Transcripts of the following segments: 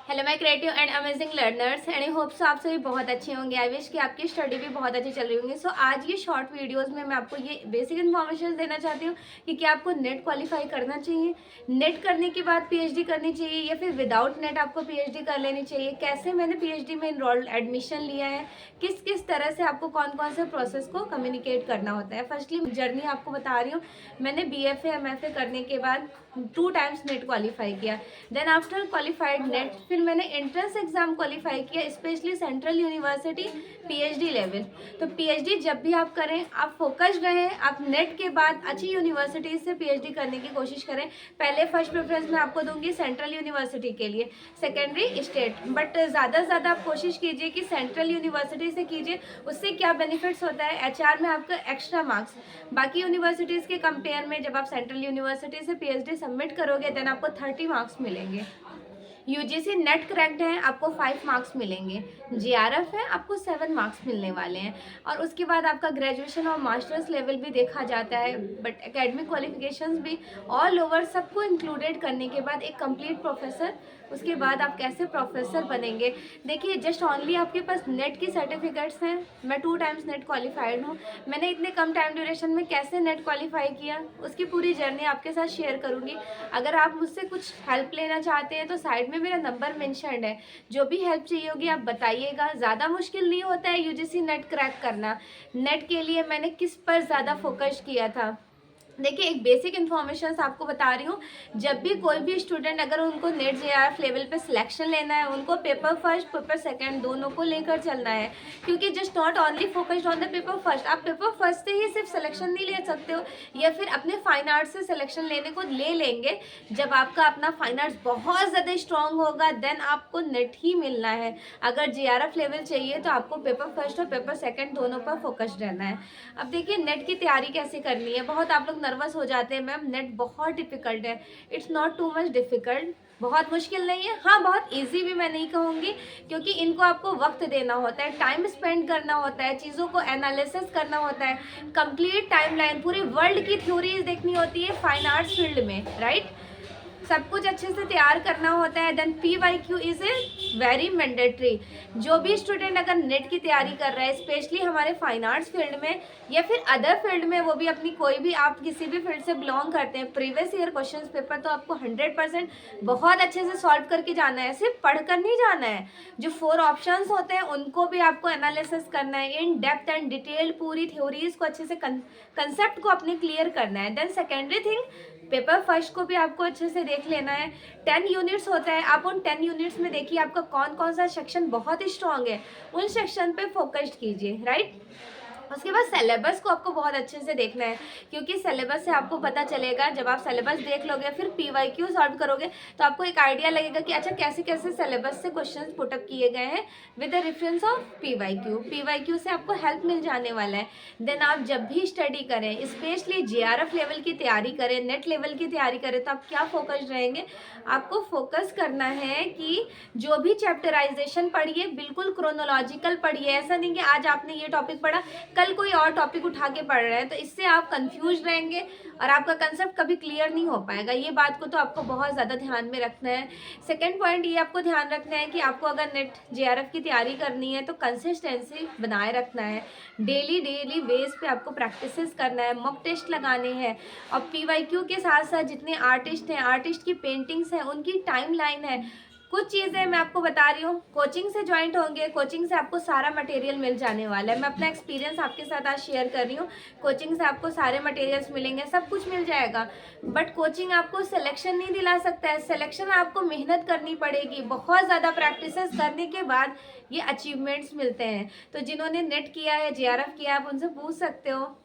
Hello my creative and amazing learners and I hope so आप सभी बहुत अच्छे होंगे। आई विश कि आपकी स्टडी भी बहुत अच्छी चल रही होंगी। सो आज ये शॉर्ट वीडियोस में मैं आपको ये बेसिक इन्फॉर्मेशन देना चाहती हूँ कि क्या आपको नेट क्वालिफाई करना चाहिए, नेट करने के बाद पीएचडी करनी चाहिए या फिर विदाउट नेट आपको पीएचडी कर लेनी चाहिए, कैसे मैंने पीएचडी में इनरोल्ड एडमिशन लिया है, किस किस तरह से आपको कौन कौन से प्रोसेस को कम्युनिकेट करना होता है। फर्स्टली जर्नी आपको बता रही हूँ। मैंने बीएफए एमएफए करने के बाद 2 टाइम्स नेट क्वालिफाई किया। देन आफ्टर क्वालिफाइड नेट फिर मैंने एंट्रेंस एग्जाम क्वालिफाई किया, specially central university PhD level. तो पीएचडी जब भी आप करें आप फोकस्ड रहें, आप नेट के बाद अच्छी यूनिवर्सिटी से पीएचडी करने की कोशिश करें। पहले फर्स्ट प्रेफरेंस मैं आपको दूंगी सेंट्रल यूनिवर्सिटी के लिए, सेकेंडरी स्टेट, बट ज़्यादा से ज़्यादा आप कोशिश कीजिए कि सेंट्रल यूनिवर्सिटी से कीजिए। उससे क्या बेनिफिट्स होता है, एचआर में आपका एक्स्ट्रा मार्क्स बाकी यूनिवर्सिटीज़ के कंपेयर में जब आप सेंट्रल यूनिवर्सिटी से पीएचडी सबमिट करोगे देन आपको 30 मार्क्स मिलेंगे। यूजीसी नेट क्रैक्ड है आपको 5 मार्क्स मिलेंगे, जेआरएफ है आपको 7 मार्क्स मिलने वाले हैं। और उसके बाद आपका ग्रेजुएशन और मास्टर्स लेवल भी देखा जाता है, बट एकेडमिक क्वालिफिकेशंस भी ऑल ओवर सबको इंक्लूडेड करने के बाद एक कंप्लीट प्रोफेसर, उसके बाद आप कैसे प्रोफेसर बनेंगे। देखिए जस्ट ओनली आपके पास नेट की सर्टिफिकेट्स हैं। मैं 2 टाइम्स नेट क्वालिफाइड हूँ। मैंने इतने कम टाइम ड्यूरेशन में कैसे नेट क्वालिफाई किया उसकी पूरी जर्नी आपके साथ शेयर करूँगी। अगर आप मुझसे कुछ हेल्प लेना चाहते हैं तो साइड में मेरा नंबर मेंशन्ड है, जो भी हेल्प चाहिए होगी आप बताइएगा। ज़्यादा मुश्किल नहीं होता है यूजीसी नेट क्रैक करना। नेट के लिए मैंने किस पर ज़्यादा फोकस किया था, देखिए एक बेसिक इन्फॉर्मेशन आपको बता रही हूँ। जब भी कोई भी स्टूडेंट अगर उनको नेट जेआरएफ लेवल पे सिलेक्शन लेना है उनको पेपर फर्स्ट पेपर सेकंड दोनों को लेकर चलना है, क्योंकि just not only focused on the paper first. आप पेपर फर्स्ट से ही सिर्फ सिलेक्शन नहीं ले सकते हो, या फिर अपने फाइन आर्ट्स से सिलेक्शन लेने को ले लेंगे। जब आपका अपना फाइन आर्ट्स बहुत ज़्यादा स्ट्रॉन्ग होगा देन आपको नेट ही मिलना है। अगर जेआरएफ लेवल चाहिए तो आपको पेपर फर्स्ट और पेपर सेकेंड दोनों पर फोकस्ड रहना है। अब देखिए नेट की तैयारी कैसे करनी है। बहुत आप लोग नर्वस हो जाते हैं, मैम नेट बहुत डिफिकल्ट है। It's not too much difficult, बहुत मुश्किल नहीं है। हाँ बहुत इजी भी मैं नहीं कहूँगी, क्योंकि इनको आपको वक्त देना होता है, टाइम स्पेंड करना होता है, चीज़ों को एनालिसिस करना होता है, कंप्लीट टाइमलाइन पूरी वर्ल्ड की थ्योरीज देखनी होती है फाइन आर्ट्स फील्ड में, राइट। सब कुछ अच्छे से तैयार करना होता है। Then PYQ is a very mandatory. जो भी स्टूडेंट अगर नेट की तैयारी कर रहा है स्पेशली हमारे फाइन आर्ट्स फील्ड में या फिर अदर फील्ड में, वो भी अपनी कोई भी आप किसी भी फील्ड से बिलोंग करते हैं, प्रीवियस ईयर क्वेश्चन पेपर तो आपको 100% बहुत अच्छे से सॉल्व करके जाना है, सिर्फ पढ़ कर नहीं जाना है। जो 4 ऑप्शंस होते हैं उनको भी आपको एनालिसिस करना है, इन डेप्थ एंड डिटेल पूरी थ्योरीज को अच्छे से कंसेप्ट को अपने क्लियर करना है। Then secondary thing paper first को भी आपको अच्छे से देख लेना है। 10 यूनिट्स होता है, आप उन 10 यूनिट्स में देखिए आपका कौन कौन सा सेक्शन बहुत ही स्ट्रांग है, उन सेक्शन पे फोकस्ड कीजिए, राइट। उसके बाद सिलेबस को आपको बहुत अच्छे से देखना है, क्योंकि सिलेबस से आपको पता चलेगा। जब आप सिलेबस देख लोगे फिर PYQ सॉल्व करोगे तो आपको एक आइडिया लगेगा कि अच्छा कैसे कैसे सिलेबस से क्वेश्चंस पुटअप किए गए हैं with the reference of PYQ से आपको हेल्प मिल जाने वाला है। देन आप जब भी स्टडी करें, स्पेशली JRF लेवल की तैयारी करें, नेट लेवल की तैयारी करें, तो आप क्या फोकस रहेंगे, आपको फोकस करना है कि जो भी चैप्टराइजेशन पढ़िए बिल्कुल क्रोनोलॉजिकल पढ़िए। ऐसा नहीं कि आज आपने ये टॉपिक पढ़ा कल कोई और टॉपिक उठा के पढ़ रहे हैं, तो इससे आप कंफ्यूज रहेंगे और आपका कंसेप्ट कभी क्लियर नहीं हो पाएगा। ये बात को तो आपको बहुत ज़्यादा ध्यान में रखना है। सेकंड पॉइंट ये आपको ध्यान रखना है कि आपको अगर नेट JRF की तैयारी करनी है तो कंसिस्टेंसी बनाए रखना है। डेली बेस पे आपको प्रैक्टिसेस करना है, मॉक टेस्ट लगाने हैं। और PYQ के साथ साथ जितने आर्टिस्ट हैं, आर्टिस्ट की पेंटिंग्स हैं, उनकी टाइमलाइन है। कुछ चीज़ें मैं आपको बता रही हूँ, कोचिंग से ज्वाइंट होंगे, कोचिंग से आपको सारा मटेरियल मिल जाने वाला है। मैं अपना एक्सपीरियंस आपके साथ आज शेयर कर रही हूँ। कोचिंग से आपको सारे मटेरियल्स मिलेंगे, सब कुछ मिल जाएगा, बट कोचिंग आपको सिलेक्शन नहीं दिला सकता है। सिलेक्शन आपको मेहनत करनी पड़ेगी, बहुत ज़्यादा प्रैक्टिसेस करने के बाद ये अचीवमेंट्स मिलते हैं। तो जिन्होंने नेट किया है, JRF किया है, आप उनसे पूछ सकते हो।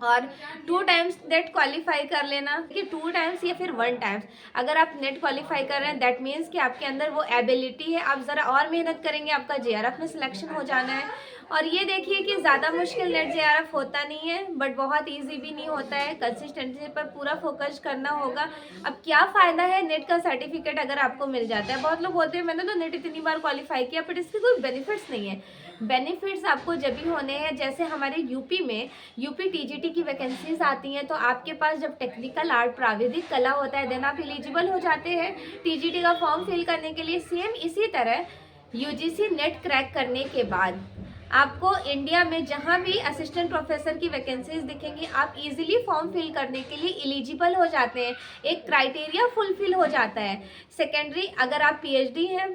और 2 टाइम्स नेट क्वालिफाई कर लेना, कि 2 टाइम्स या फिर 1 टाइम्स अगर आप नेट क्वालिफाई कर रहे हैं दैट मीन्स कि आपके अंदर वो एबिलिटी है। आप ज़रा और मेहनत करेंगे आपका JRF में सिलेक्शन हो जाना है। और ये देखिए कि ज़्यादा मुश्किल नेट JRF होता नहीं है, बट बहुत इजी भी नहीं होता है। कंसिस्टेंसी पर पूरा फोकस करना होगा। अब क्या फ़ायदा है नेट का सर्टिफिकेट अगर आपको मिल जाता है। बहुत लोग बोलते हैं मैंने तो नेट इतनी बार क्वालिफाई किया बट इसके कोई बेनिफिट्स नहीं है। बेनिफिट्स आपको जब भी होने हैं, जैसे हमारे यूपी में यूपी टीजीटी की वैकेंसीज आती हैं, तो आपके पास जब टेक्निकल आर्ट प्राविधिक कला होता है देन आप एलिजिबल हो जाते हैं टीजीटी का फॉर्म फिल करने के लिए। सेम इसी तरह यूजीसी नेट क्रैक करने के बाद आपको इंडिया में जहां भी असिस्टेंट प्रोफेसर की वैकेंसीज दिखेंगी आप इजीली फॉर्म फिल करने के लिए एलिजिबल हो जाते हैं, एक क्राइटेरिया फुलफिल हो जाता है। सेकेंडरी, अगर आप पीएचडी हैं,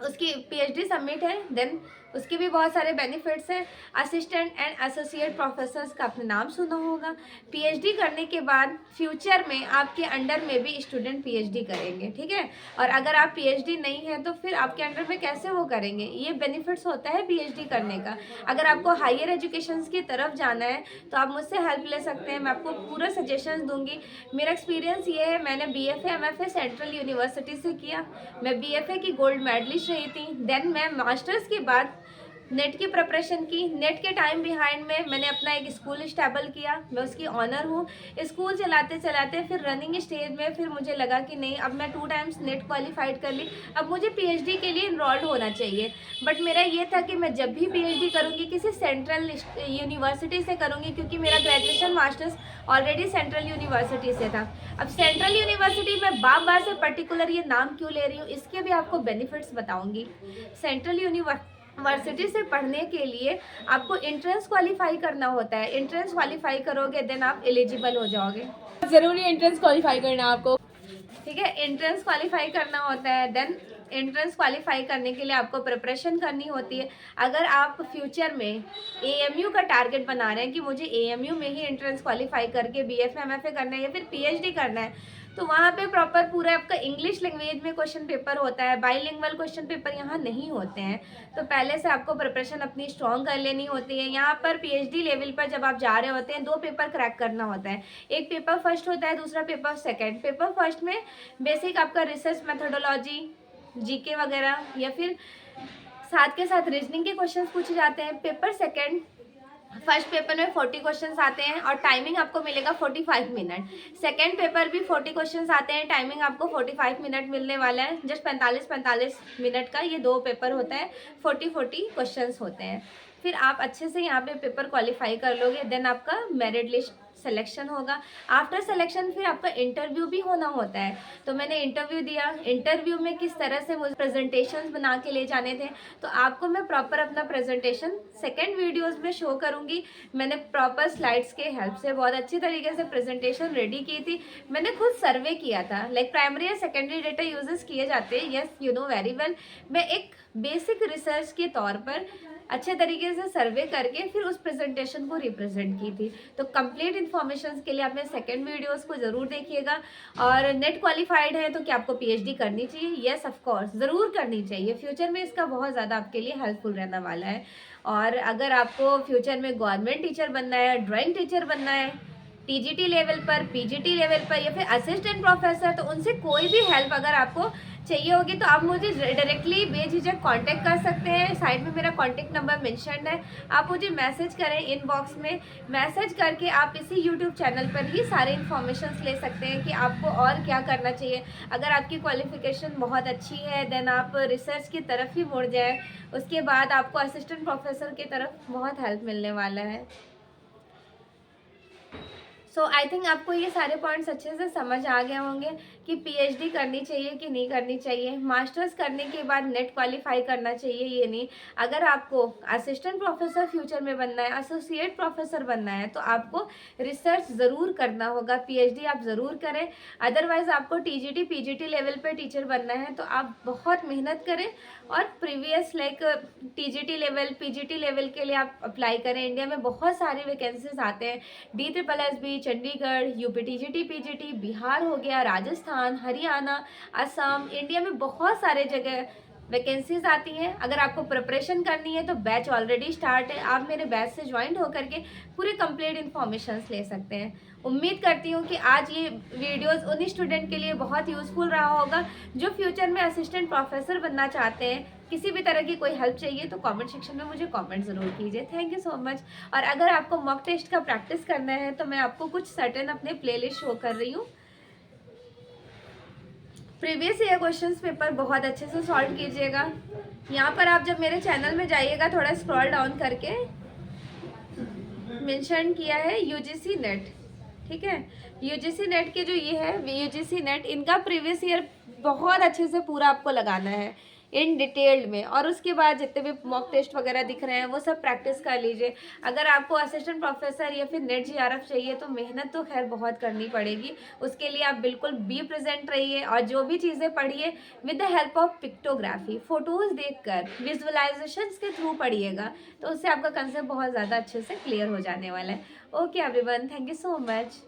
उसकी पीएचडी सबमिट है, देन उसके भी बहुत सारे बेनिफिट्स हैं। असिस्टेंट एंड एसोसिएट प्रोफेसर्स का आपने नाम सुना होगा। पीएचडी करने के बाद फ्यूचर में आपके अंडर में भी स्टूडेंट पीएचडी करेंगे, ठीक है। और अगर आप पीएचडी नहीं है तो फिर आपके अंडर में कैसे वो करेंगे, ये बेनिफिट्स होता है पीएचडी करने का। अगर आपको हायर एजुकेशन की तरफ जाना है तो आप मुझसे हेल्प ले सकते हैं, मैं आपको पूरा सजेशन दूंगी। मेरा एक्सपीरियंस ये है, मैंने BFA MFA सेंट्रल यूनिवर्सिटी से किया, मैं BFA की गोल्ड मेडलिस्ट रही थी। देन मैं मास्टर्स के बाद नेट की प्रिपरेशन की। नेट के टाइम बिहाइंड में मैंने अपना एक स्कूल स्टेबल किया, मैं उसकी ऑनर हूँ। स्कूल चलाते चलाते फिर रनिंग स्टेज में फिर मुझे लगा कि नहीं, अब मैं 2 टाइम्स नेट क्वालिफाइड कर ली, अब मुझे पीएचडी के लिए इनरोल्ड होना चाहिए। बट मेरा ये था कि मैं जब भी पीएचडी करूँगी किसी सेंट्रल यूनिवर्सिटी से करूँगी, क्योंकि मेरा graduation masters already central university से था। अब सेंट्रल यूनिवर्सिटी में बार बार से पर्टिकुलर ये नाम क्यों ले रही हूँ, इसके भी आपको बेनिफिट्स बताऊँगी। सेंट्रल यूनिवर्सिटी से पढ़ने के लिए आपको एंट्रेंस क्वालिफाई करना होता है। एंट्रेंस क्वालिफाई करोगे देन आप एलिजिबल हो जाओगे। जरूरी एंट्रेंस क्वालिफाई करना आपको, ठीक है, एंट्रेंस क्वालिफाई करना होता है। देन एंट्रेंस क्वालिफाई करने के लिए आपको प्रिपरेशन करनी होती है। अगर आप फ्यूचर में AMU का टारगेट बना रहे हैं कि मुझे AMU में ही एंट्रेंस क्वालिफाई करके BFA MFA करना है या फिर PhD करना है, तो वहाँ पे प्रॉपर पूरा आपका इंग्लिश लैंग्वेज में क्वेश्चन पेपर होता है। बाइलिंगुअल क्वेश्चन पेपर यहाँ नहीं होते हैं, तो पहले से आपको प्रिपरेशन अपनी स्ट्रॉन्ग कर लेनी होती है। यहाँ पर PhD लेवल पर जब आप जा रहे होते हैं 2 पेपर क्रैक करना होता है। एक पेपर फर्स्ट होता है, दूसरा पेपर सेकेंड। पेपर फर्स्ट में बेसिक आपका रिसर्च मेथोडोलॉजी, GK वगैरह या फिर साथ के साथ रीजनिंग के क्वेश्चंस पूछे जाते हैं। पेपर सेकेंड, फर्स्ट पेपर में 40 क्वेश्चंस आते हैं और टाइमिंग आपको मिलेगा 45 मिनट। सेकेंड पेपर भी 40 क्वेश्चंस आते हैं, टाइमिंग आपको 45 मिनट मिलने वाला है। जस्ट 45 मिनट का ये 2 पेपर होता है, 40 क्वेश्चंस होते हैं। फिर आप अच्छे से यहाँ पे पेपर क्वालिफाई कर लोगे, देन आपका मेरिट लिस्ट सिलेक्शन होगा। आफ्टर सिलेक्शन फिर आपका इंटरव्यू भी होना होता है। तो मैंने इंटरव्यू दिया, इंटरव्यू में किस तरह से मुझे प्रेजेंटेशंस बना के ले जाने थे, तो आपको मैं प्रॉपर अपना प्रेजेंटेशन सेकंड वीडियोस में शो करूंगी। मैंने प्रॉपर स्लाइड्स के हेल्प से बहुत अच्छी तरीके से प्रेजेंटेशन रेडी की थी। मैंने खुद सर्वे किया था, लाइक प्राइमरी या सेकेंडरी डेटा यूजेस किए जाते हैं, yes you know very well. मैं एक बेसिक रिसर्च के तौर पर अच्छे तरीके से सर्वे करके फिर उस प्रेजेंटेशन को रिप्रेजेंट की थी। तो कंप्लीट इन्फॉर्मेशन के लिए आपने सेकंड वीडियोस को ज़रूर देखिएगा। और नेट क्वालिफाइड है तो क्या आपको PhD करनी चाहिए? यस ऑफ कोर्स, ज़रूर करनी चाहिए। फ्यूचर में इसका बहुत ज़्यादा आपके लिए हेल्पफुल रहने वाला है। और अगर आपको फ्यूचर में गवर्नमेंट टीचर बनना है, ड्राइंग टीचर बनना है, TGT लेवल पर, PGT लेवल पर या फिर असिस्टेंट प्रोफेसर, तो उनसे कोई भी हेल्प अगर आपको चाहिए होगी तो आप मुझे डायरेक्टली बेझिझक कांटेक्ट कर सकते हैं। साइड में मेरा कांटेक्ट नंबर मेंशन है, आप मुझे मैसेज करें, इनबॉक्स में मैसेज करके आप इसी यूट्यूब चैनल पर ही सारे इन्फॉर्मेशन ले सकते हैं कि आपको और क्या करना चाहिए। अगर आपकी क्वालिफिकेशन बहुत अच्छी है देन आप रिसर्च की तरफ ही मुड़ जाए, उसके बाद आपको असिस्टेंट प्रोफेसर की तरफ बहुत हेल्प मिलने वाला है। सो आई थिंक आपको ये सारे पॉइंट्स अच्छे से समझ आ गए होंगे कि PhD करनी चाहिए कि नहीं करनी चाहिए। मास्टर्स करने के बाद नेट क्वालिफाई करना चाहिए, ये नहीं। अगर आपको असिस्टेंट प्रोफेसर फ्यूचर में बनना है, एसोसिएट प्रोफेसर बनना है, तो आपको रिसर्च ज़रूर करना होगा, PhD आप ज़रूर करें। अदरवाइज़ आपको TGT PGT लेवल पे टीचर बनना है तो आप बहुत मेहनत करें और previous like TGT level PGT level के लिए आप अप्लाई करें। इंडिया में बहुत सारे वैकेंसीज आते हैं, DSSB, Chandigarh, UP TGT PGT, Bihar हो गया, राजस्थान, हरियाणा, असम, इंडिया में बहुत सारे जगह वैकेंसीज आती हैं। अगर आपको प्रिपरेशन करनी है तो बैच ऑलरेडी स्टार्ट है, आप मेरे बैच से ज्वाइन होकर के पूरे कंप्लीट इन्फॉर्मेशन ले सकते हैं। उम्मीद करती हूँ कि आज ये वीडियोस उन स्टूडेंट के लिए बहुत यूज़फुल रहा होगा जो फ्यूचर में असिस्टेंट प्रोफेसर बनना चाहते हैं। किसी भी तरह की कोई हेल्प चाहिए तो कमेंट सेक्शन में मुझे कमेंट ज़रूर कीजिए। Thank you so much. और अगर आपको मॉक टेस्ट का प्रैक्टिस करना है तो मैं आपको कुछ सर्टेन अपने प्लेलिस्ट शो कर रही हूँ। प्रीवियस ईयर क्वेश्चंस पेपर बहुत अच्छे से सॉल्व कीजिएगा। यहाँ पर आप जब मेरे चैनल में जाइएगा, थोड़ा स्क्रॉल डाउन करके मेंशन किया है यूजीसी नेट, ठीक है। यूजीसी नेट के जो ये है यूजीसी नेट, इनका प्रीवियस ईयर बहुत अच्छे से पूरा आपको लगाना है इन डिटेल्ड में, और उसके बाद जितने भी मॉक टेस्ट वगैरह दिख रहे हैं वो सब प्रैक्टिस कर लीजिए। अगर आपको असिस्टेंट प्रोफेसर या फिर नेट जीआरएफ चाहिए तो मेहनत तो खैर बहुत करनी पड़ेगी, उसके लिए आप बिल्कुल बी प्रेजेंट रहिए और जो भी चीज़ें पढ़िए with the help of pictography, photos देखकर विजुअलाइजेशंस के थ्रू पढ़िएगा, तो उससे आपका कंसेप्ट बहुत ज़्यादा अच्छे से क्लियर हो जाने वाला है। Okay everyone, thank you so much.